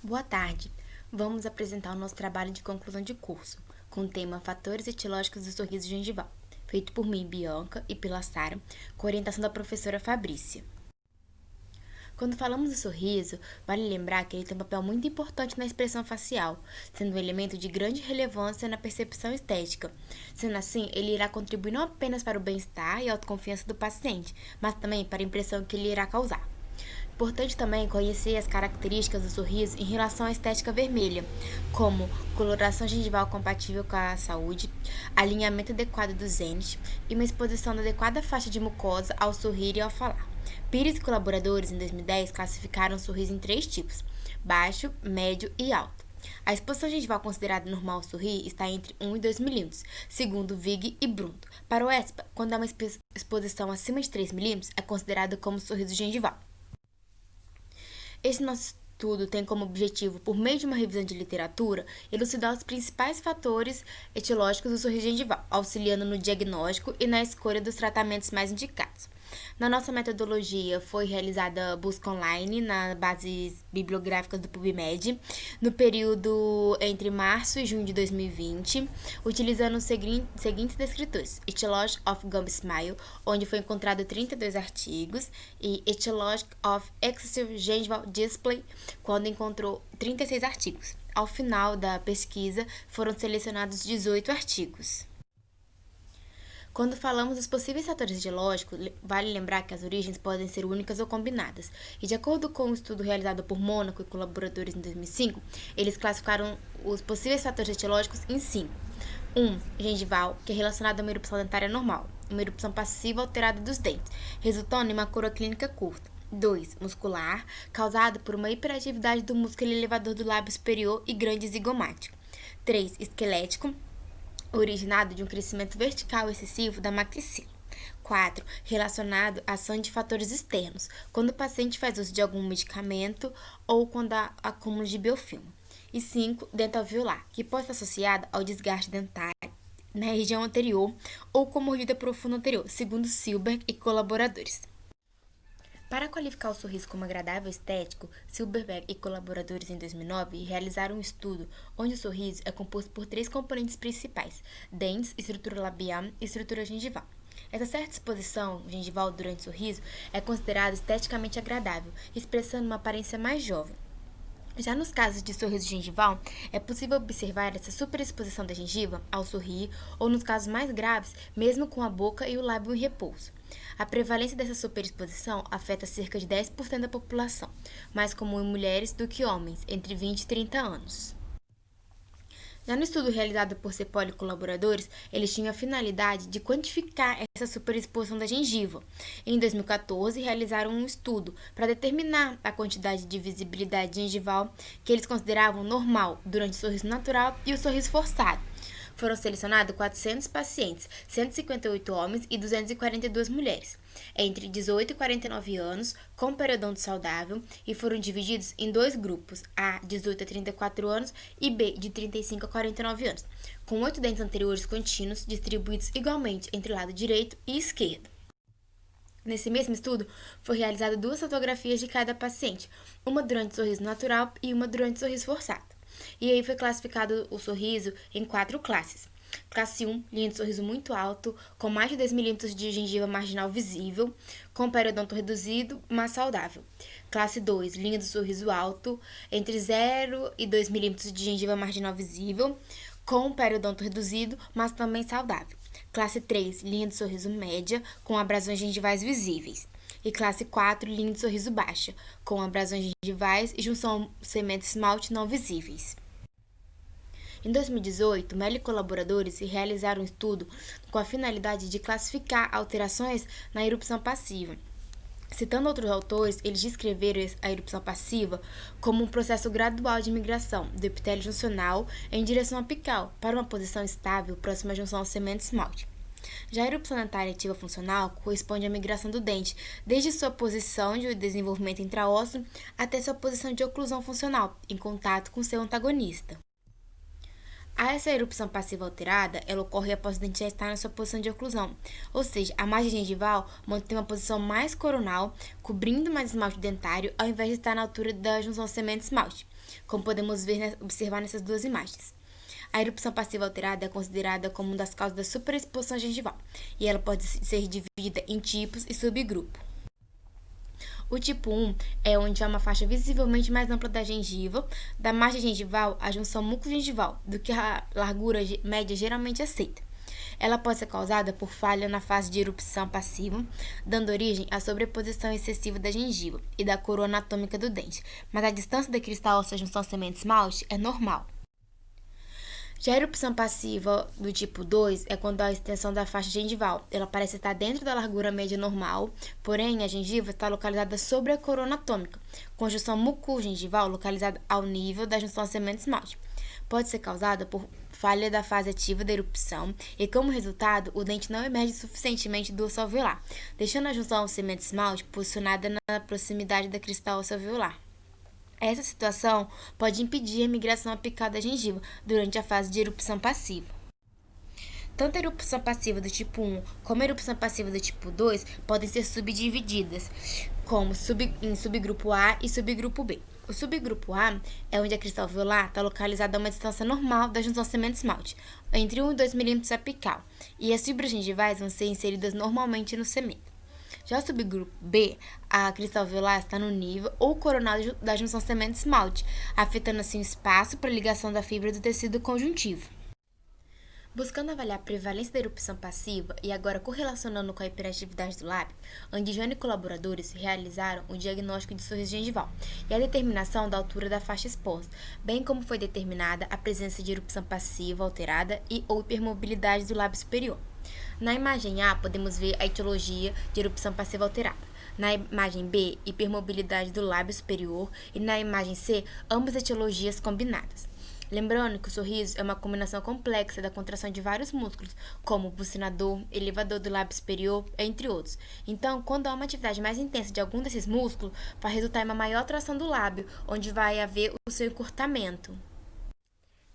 Boa tarde. Vamos apresentar o nosso trabalho de conclusão de curso, com o tema Fatores etiológicos do sorriso gengival, feito por mim, Bianca, e pela Sara, com orientação da professora Fabrícia. Quando falamos do sorriso, vale lembrar que ele tem um papel muito importante na expressão facial, sendo um elemento de grande relevância na percepção estética. Sendo assim, ele irá contribuir não apenas para o bem-estar e a autoconfiança do paciente, mas também para a impressão que ele irá causar. Importante também conhecer as características do sorriso em relação à estética vermelha, como coloração gengival compatível com a saúde, alinhamento adequado do zênite e uma exposição da adequada faixa de mucosa ao sorrir e ao falar. Pires e colaboradores, em 2010, classificaram o sorriso em 3 tipos: baixo, médio e alto. A exposição gengival considerada normal ao sorrir está entre 1 e 2 milímetros, segundo Vig e Brunto. Para o ESPA, quando há uma exposição acima de 3 milímetros, é considerado como sorriso gengival. Esse nosso estudo tem como objetivo, por meio de uma revisão de literatura, elucidar os principais fatores etiológicos do sorriso gengival, auxiliando no diagnóstico e na escolha dos tratamentos mais indicados. Na nossa metodologia, foi realizada busca online nas bases bibliográficas do PubMed, no período entre março e junho de 2020, utilizando os seguintes descritores: Etiology of Gum Smile, onde foi encontrado 32 artigos, e Etiology of Excessive Gingival Display, quando encontrou 36 artigos. Ao final da pesquisa, foram selecionados 18 artigos. Quando falamos dos possíveis fatores etiológicos, vale lembrar que as origens podem ser únicas ou combinadas, e de acordo com um estudo realizado por Mônaco e colaboradores em 2005, eles classificaram os possíveis fatores etiológicos em 5. 1. Gengival, que é relacionado a uma erupção dentária normal, uma erupção passiva alterada dos dentes, resultando em uma coroa clínica curta. 2. Muscular, causado por uma hiperatividade do músculo elevador do lábio superior e grande zigomático. 3. Esquelético, originado de um crescimento vertical excessivo da maxila. 4. Relacionado à ação de fatores externos, quando o paciente faz uso de algum medicamento ou quando há acúmulo de biofilme. E 5. Dentalveolar, que pode estar associado ao desgaste dentário na região anterior ou com mordida profunda anterior, segundo Silberg e colaboradores. Para qualificar o sorriso como agradável estético, Silberberg e colaboradores em 2009 realizaram um estudo onde o sorriso é composto por 3 componentes principais: dentes, estrutura labial e estrutura gengival. Essa certa exposição gengival durante o sorriso é considerada esteticamente agradável, expressando uma aparência mais jovem. Já nos casos de sorriso gengival, é possível observar essa superexposição da gengiva ao sorrir, ou nos casos mais graves, mesmo com a boca e o lábio em repouso. A prevalência dessa superexposição afeta cerca de 10% da população, mais comum em mulheres do que homens, entre 20 e 30 anos. Já no estudo realizado por Cepol e colaboradores, eles tinham a finalidade de quantificar essa superexposição da gengiva. Em 2014, realizaram um estudo para determinar a quantidade de visibilidade gengival que eles consideravam normal durante o sorriso natural e o sorriso forçado. Foram selecionados 400 pacientes, 158 homens e 242 mulheres, entre 18 e 49 anos, com periodonto saudável, e foram divididos em 2 grupos, A, 18 a 34 anos, e B, de 35 a 49 anos, com 8 dentes anteriores contínuos, distribuídos igualmente entre o lado direito e esquerdo. Nesse mesmo estudo, foi realizada 2 fotografias de cada paciente, uma durante o sorriso natural e uma durante o sorriso forçado. E aí foi classificado o sorriso em 4 classes. Classe 1, linha de sorriso muito alto, com mais de 10 milímetros de gengiva marginal visível, com periodonto reduzido, mas saudável. Classe 2, linha de sorriso alto, entre 0 e 2 milímetros de gengiva marginal visível, com periodonto reduzido, mas também saudável. Classe 3, linha de sorriso média, com abrasões gengivais visíveis. E classe 4, linha de sorriso baixa, com abrasões gengivais e junção cimento-esmalte não visíveis. Em 2018, Mello e colaboradores realizaram um estudo com a finalidade de classificar alterações na erupção passiva. Citando outros autores, eles descreveram a erupção passiva como um processo gradual de migração do epitélio juncional em direção apical para uma posição estável próxima à junção cimento-esmalte. Já a erupção dentária ativa funcional corresponde à migração do dente, desde sua posição de desenvolvimento intraósseo até sua posição de oclusão funcional, em contato com seu antagonista. Essa erupção passiva alterada, ela ocorre após o dente já estar na sua posição de oclusão, ou seja, a margem gengival mantém uma posição mais coronal, cobrindo mais esmalte dentário, ao invés de estar na altura da junção semente-esmalte, como podemos observar nessas duas imagens. A erupção passiva alterada é considerada como uma das causas da superexposição gengival, e ela pode ser dividida em tipos e subgrupos. O tipo 1 é onde há uma faixa visivelmente mais ampla da gengiva, da margem gengival à junção mucogengival, do que a largura média geralmente aceita. Ela pode ser causada por falha na fase de erupção passiva, dando origem à sobreposição excessiva da gengiva e da coroa anatômica do dente, mas a distância da cristal óssea junção semente-esmalte é normal. Já a erupção passiva do tipo 2 é quando há a extensão da faixa gengival. Ela parece estar dentro da largura média normal, porém a gengiva está localizada sobre a coroa anatômica, com a junção mucogengival localizada ao nível da junção semente-esmalte. Pode ser causada por falha da fase ativa da erupção e, como resultado, o dente não emerge suficientemente do osso alveolar, deixando a junção semente-esmalte posicionada na proximidade da cristal óssea alveolar. Essa situação pode impedir a migração apical da gengiva durante a fase de erupção passiva. Tanto a erupção passiva do tipo 1 como a erupção passiva do tipo 2 podem ser subdivididas como em subgrupo A e subgrupo B. O subgrupo A é onde a cristal alveolar está localizada a uma distância normal da junção semente-esmalte, entre 1 e 2 mm apical, e as fibras gengivais vão ser inseridas normalmente no cemento. Já o subgrupo B, a cristal alveolar está no nível ou coronal da junção semente-esmalte, afetando assim o espaço para a ligação da fibra do tecido conjuntivo. Buscando avaliar a prevalência da erupção passiva e agora correlacionando com a hiperatividade do lábio, Andigione e colaboradores realizaram o diagnóstico de sorriso gengival e a determinação da altura da faixa exposta, bem como foi determinada a presença de erupção passiva alterada e ou hipermobilidade do lábio superior. Na imagem A, podemos ver a etiologia de erupção passiva alterada. Na imagem B, hipermobilidade do lábio superior e na imagem C, ambas etiologias combinadas. Lembrando que o sorriso é uma combinação complexa da contração de vários músculos, como o bucinador, elevador do lábio superior, entre outros. Então, quando há uma atividade mais intensa de algum desses músculos, vai resultar em uma maior tração do lábio, onde vai haver o seu encurtamento.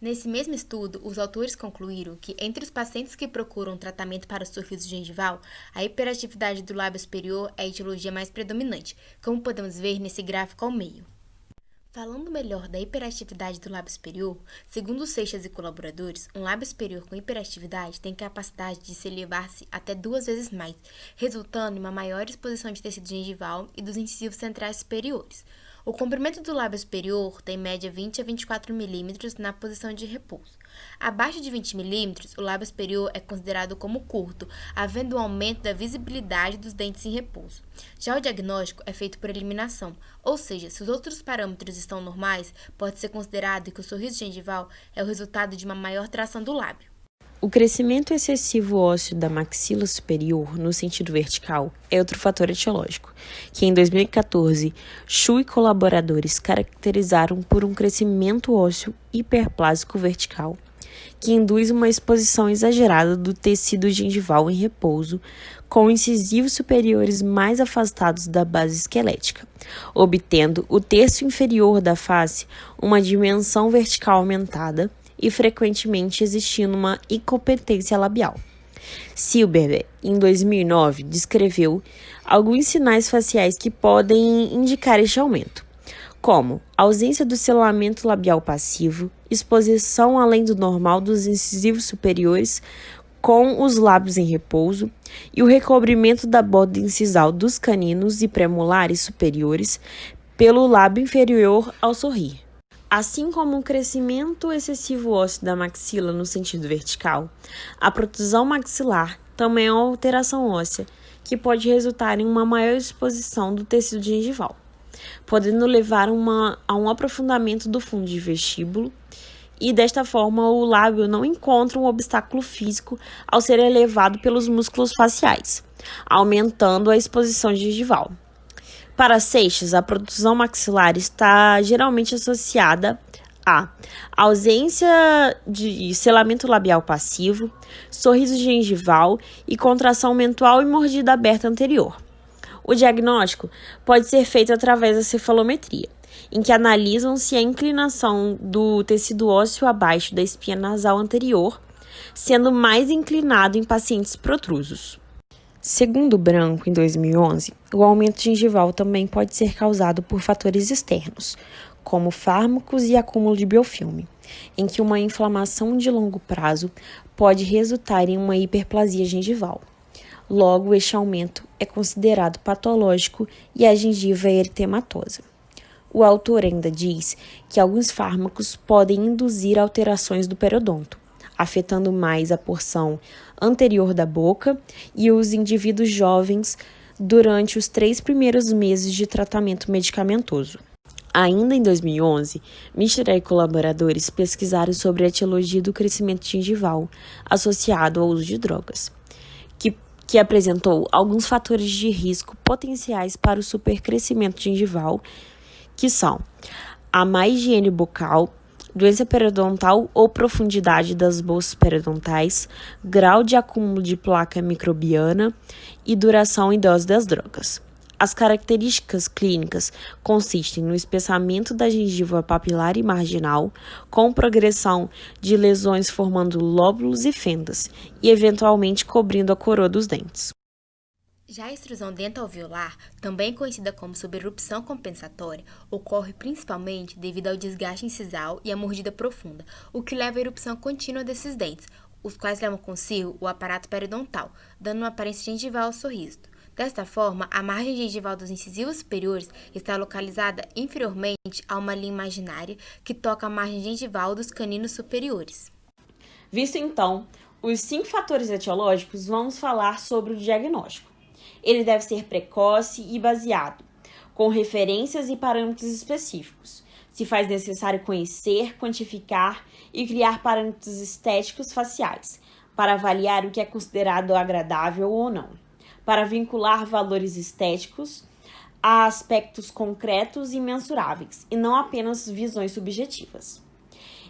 Nesse mesmo estudo, os autores concluíram que, entre os pacientes que procuram tratamento para o sorriso gengival, a hiperatividade do lábio superior é a etiologia mais predominante, como podemos ver nesse gráfico ao meio. Falando melhor da hiperatividade do lábio superior, segundo Seixas e colaboradores, um lábio superior com hiperatividade tem capacidade de se elevar-se até 2 vezes mais, resultando em uma maior exposição de tecido gengival e dos incisivos centrais superiores. O comprimento do lábio superior tem em média 20 a 24 mm na posição de repouso. Abaixo de 20 mm, o lábio superior é considerado como curto, havendo um aumento da visibilidade dos dentes em repouso. Já o diagnóstico é feito por eliminação, ou seja, se os outros parâmetros estão normais, pode ser considerado que o sorriso gengival é o resultado de uma maior tração do lábio. O crescimento excessivo ósseo da maxila superior no sentido vertical é outro fator etiológico, que em 2014, Chu e colaboradores caracterizaram por um crescimento ósseo hiperplásico vertical, que induz uma exposição exagerada do tecido gengival em repouso, com incisivos superiores mais afastados da base esquelética, obtendo o terço inferior da face uma dimensão vertical aumentada, e frequentemente existindo uma incompetência labial. Silberberg, em 2009, descreveu alguns sinais faciais que podem indicar este aumento, como ausência do selamento labial passivo, exposição além do normal dos incisivos superiores com os lábios em repouso e o recobrimento da borda incisal dos caninos e premolares superiores pelo lábio inferior ao sorrir. Assim como o crescimento excessivo ósseo da maxila no sentido vertical, a protusão maxilar também é uma alteração óssea que pode resultar em uma maior exposição do tecido gengival, podendo levar a um aprofundamento do fundo de vestíbulo e, desta forma, o lábio não encontra um obstáculo físico ao ser elevado pelos músculos faciais, aumentando a exposição gengival. Para Seixas, a protusão maxilar está geralmente associada a ausência de selamento labial passivo, sorriso gengival e contração mental e mordida aberta anterior. O diagnóstico pode ser feito através da cefalometria, em que analisam se a inclinação do tecido ósseo abaixo da espinha nasal anterior, sendo mais inclinado em pacientes protrusos. Segundo Branco, em 2011, o aumento gengival também pode ser causado por fatores externos, como fármacos e acúmulo de biofilme, em que uma inflamação de longo prazo pode resultar em uma hiperplasia gengival. Logo, este aumento é considerado patológico e a gengiva é eritematosa. O autor ainda diz que alguns fármacos podem induzir alterações do periodonto, afetando mais a porção anterior da boca e os indivíduos jovens durante os 3 primeiros meses de tratamento medicamentoso. Ainda em 2011, Mishra e colaboradores pesquisaram sobre a etiologia do crescimento gengival associado ao uso de drogas, que apresentou alguns fatores de risco potenciais para o supercrescimento gengival, que são a má higiene bucal, doença periodontal ou profundidade das bolsas periodontais, grau de acúmulo de placa microbiana e duração e dose das drogas. As características clínicas consistem no espessamento da gengiva papilar e marginal, com progressão de lesões formando lóbulos e fendas, e eventualmente cobrindo a coroa dos dentes. Já a extrusão dental-alveolar, também conhecida como suberupção compensatória, ocorre principalmente devido ao desgaste incisal e à mordida profunda, o que leva à erupção contínua desses dentes, os quais levam consigo o aparato periodontal, dando uma aparência gengival ao sorriso. Desta forma, a margem gengival dos incisivos superiores está localizada inferiormente a uma linha imaginária que toca a margem gengival dos caninos superiores. Visto então os 5 fatores etiológicos, vamos falar sobre o diagnóstico. Ele deve ser precoce e baseado, com referências e parâmetros específicos. Se faz necessário conhecer, quantificar e criar parâmetros estéticos faciais, para avaliar o que é considerado agradável ou não, para vincular valores estéticos a aspectos concretos e mensuráveis, e não apenas visões subjetivas.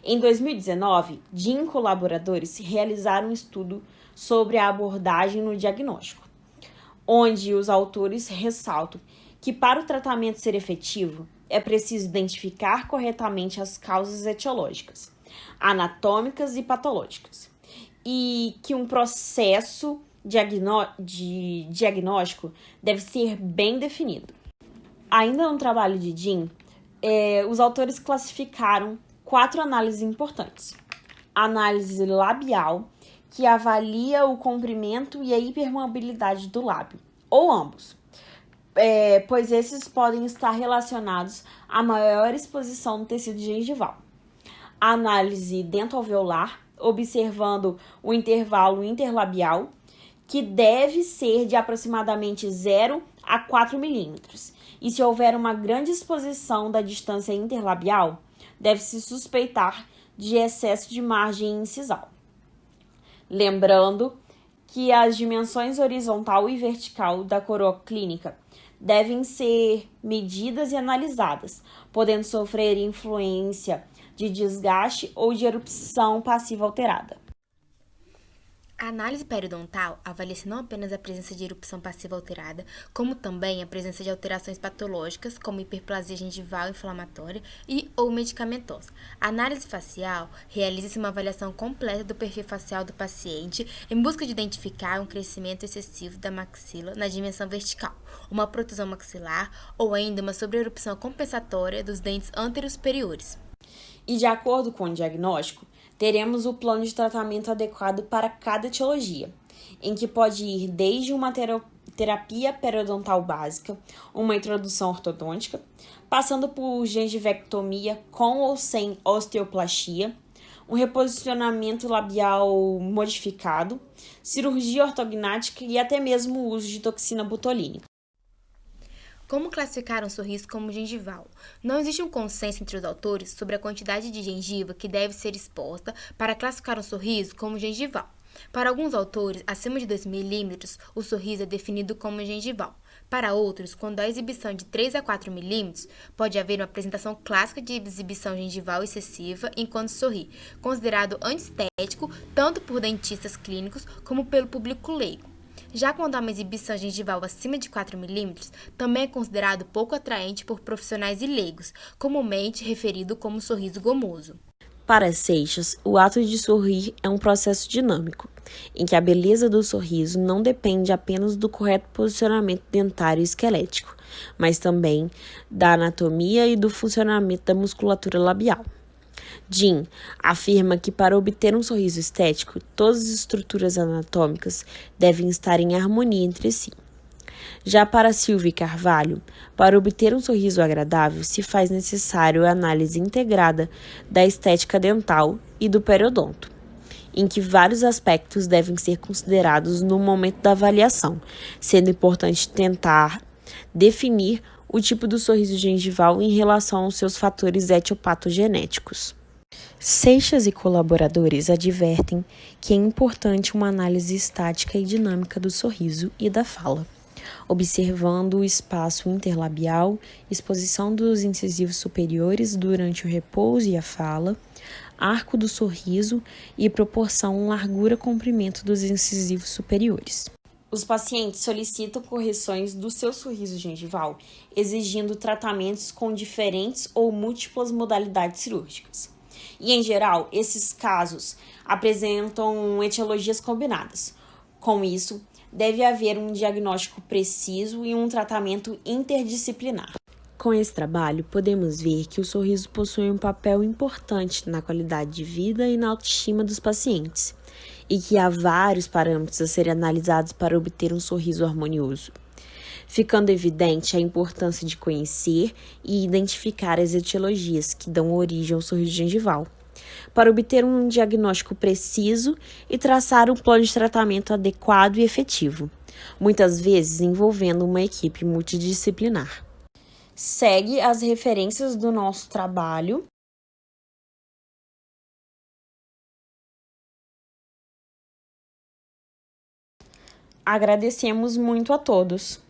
Em 2019, Jin e colaboradores realizaram um estudo sobre a abordagem no diagnóstico, onde os autores ressaltam que para o tratamento ser efetivo, é preciso identificar corretamente as causas etiológicas, anatômicas e patológicas, e que um processo de diagnóstico deve ser bem definido. Ainda no trabalho de Jin, os autores classificaram 4 análises importantes. A análise labial, que avalia o comprimento e a hipermobilidade do lábio, ou ambos, pois esses podem estar relacionados à maior exposição do tecido gengival. A análise dental-alveolar, observando o intervalo interlabial, que deve ser de aproximadamente 0 a 4 milímetros. E se houver uma grande exposição da distância interlabial, deve-se suspeitar de excesso de margem incisal. Lembrando que as dimensões horizontal e vertical da coroa clínica devem ser medidas e analisadas, podendo sofrer influência de desgaste ou de erupção passiva alterada. A análise periodontal avalia-se não apenas a presença de erupção passiva alterada, como também a presença de alterações patológicas, como hiperplasia gengival inflamatória e ou medicamentosa. A análise facial realiza-se uma avaliação completa do perfil facial do paciente em busca de identificar um crescimento excessivo da maxila na dimensão vertical, uma protusão maxilar ou ainda uma sobreerupção compensatória dos dentes anterosuperiores. E de acordo com o diagnóstico, teremos o plano de tratamento adequado para cada etiologia, em que pode ir desde uma terapia periodontal básica, uma introdução ortodôntica, passando por gengivectomia com ou sem osteoplastia, um reposicionamento labial modificado, cirurgia ortognática e até mesmo o uso de toxina botulínica. Como classificar um sorriso como gengival? Não existe um consenso entre os autores sobre a quantidade de gengiva que deve ser exposta para classificar um sorriso como gengival. Para alguns autores, acima de 2 milímetros, o sorriso é definido como gengival. Para outros, quando há exibição de 3 a 4 milímetros, pode haver uma apresentação clássica de exibição gengival excessiva enquanto sorri, considerado antiestético tanto por dentistas clínicos como pelo público leigo. Já quando há uma exibição gengival acima de 4 milímetros, também é considerado pouco atraente por profissionais e leigos, comumente referido como sorriso gomoso. Para Seixas, o ato de sorrir é um processo dinâmico, em que a beleza do sorriso não depende apenas do correto posicionamento dentário e esquelético, mas também da anatomia e do funcionamento da musculatura labial. Jim afirma que para obter um sorriso estético, todas as estruturas anatômicas devem estar em harmonia entre si. Já para Silvia Carvalho, para obter um sorriso agradável, se faz necessário a análise integrada da estética dental e do periodonto, em que vários aspectos devem ser considerados no momento da avaliação, sendo importante tentar definir o tipo do sorriso gengival em relação aos seus fatores etiopatogenéticos. Seixas e colaboradores advertem que é importante uma análise estática e dinâmica do sorriso e da fala, observando o espaço interlabial, exposição dos incisivos superiores durante o repouso e a fala, arco do sorriso e proporção largura-comprimento dos incisivos superiores. Os pacientes solicitam correções do seu sorriso gengival, exigindo tratamentos com diferentes ou múltiplas modalidades cirúrgicas. E, em geral, esses casos apresentam etiologias combinadas. Com isso, deve haver um diagnóstico preciso e um tratamento interdisciplinar. Com esse trabalho, podemos ver que o sorriso possui um papel importante na qualidade de vida e na autoestima dos pacientes, e que há vários parâmetros a serem analisados para obter um sorriso harmonioso, ficando evidente a importância de conhecer e identificar as etiologias que dão origem ao sorriso gengival, para obter um diagnóstico preciso e traçar um plano de tratamento adequado e efetivo, muitas vezes envolvendo uma equipe multidisciplinar. Segue as referências do nosso trabalho. Agradecemos muito a todos.